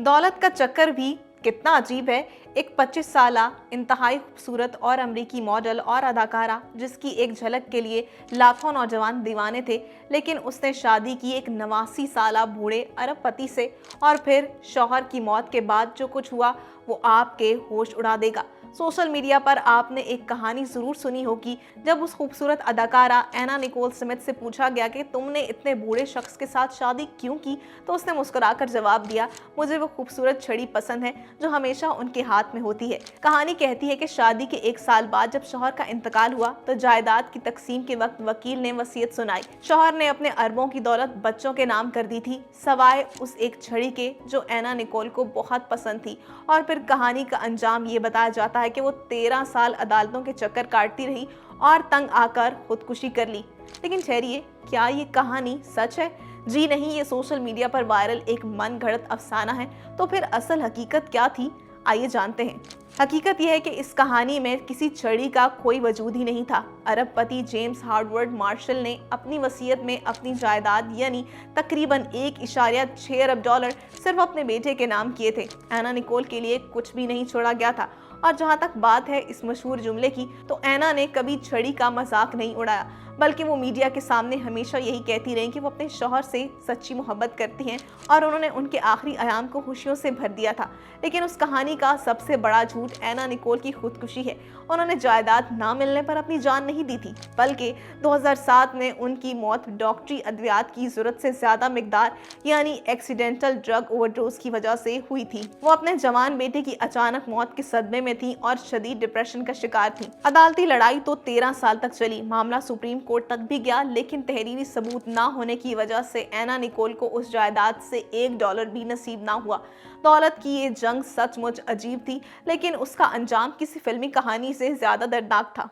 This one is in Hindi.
दौलत का चक्कर भी कितना अजीब है। एक 25 साला इंतहाई खूबसूरत और अमरीकी मॉडल और अदाकारा जिसकी एक झलक के लिए लाखों नौजवान दीवाने थे, लेकिन उसने शादी की एक 89 साला बूढ़े अरबपति से, और फिर शौहर की मौत के बाद जो कुछ हुआ वो आपके होश उड़ा देगा। सोशल मीडिया पर आपने एक कहानी जरूर सुनी होगी, जब उस खूबसूरत अदाकारा एना निकोल स्मिथ से पूछा गया कि तुमने इतने बूढ़े शख्स के साथ शादी क्यों की, तो उसने मुस्कुराकर जवाब दिया, मुझे वो खूबसूरत छड़ी पसंद है जो हमेशा उनके हाथ में होती है। कहानी कहती है कि शादी के 1 साल बाद जब शौहर का इंतकाल हुआ तो जायदाद की तकसीम के वक्त वकील ने वसीयत सुनाई। शौहर ने अपने अरबों की दौलत बच्चों के नाम कर दी थी, सवाए उस एक छड़ी के जो एना निकोल को बहुत पसंद थी। और फिर कहानी का अंजाम ये बताया जाता है कि वो 13 साल अदालतों के चक्कर काटती रही और तंग आकर खुदकुशी कर ली। लेकिन ठहरिए, क्या ये कहानी सच है? जी नहीं, ये सोशल मीडिया पर वायरल एक मनगढ़ंत अफसाना है। तो फिर असल हकीकत क्या थी, आइए जानते हैं। हकीकत यह है कि इस कहानी में किसी छड़ी का कोई वजूद ही नहीं था। अरबपति जेम्स हार्वर्ड मार्शल ने अपनी वसीयत में अपनी जायदाद यानी तकरीबन $1.6 अरब सिर्फ अपने बेटे के नाम किए थे। एना निकोल के लिए कुछ भी नहीं छोड़ा गया था। और जहां तक बात है इस मशहूर जुमले की, तो एना ने कभी छड़ी का मजाक नहीं उड़ाया, बल्कि वो मीडिया के सामने हमेशा यही कहती रही कि वो अपने शौहर से सच्ची मोहब्बत करती हैं और उन्होंने उनके आखिरी आयाम को खुशियों से भर दिया था। लेकिन उस कहानी का सबसे बड़ा झूठ एना निकोल की खुदकुशी है। उन्होंने जायदाद ना मिलने पर अपनी जान नहीं दी थी, बल्कि 2007 में उनकी मौत डॉक्टरी अद्वियात की जरूरत से ज्यादा मिकदार यानी एक्सीडेंटल ड्रग ओवरडोज की वजह से हुई थी। वो अपने जवान बेटे की अचानक मौत के सदमे में थी और शदीद डिप्रेशन का शिकार थी। अदालती लड़ाई तो 13 साल तक चली, मामला सुप्रीम कोर्ट तक भी गया, लेकिन तहरीरी सबूत ना होने की वजह से एना निकोल को उस जायदाद से $1 भी नसीब ना हुआ। दौलत की ये जंग सचमुच अजीब थी, लेकिन उसका अंजाम किसी फिल्मी कहानी से ज्यादा दर्दनाक था।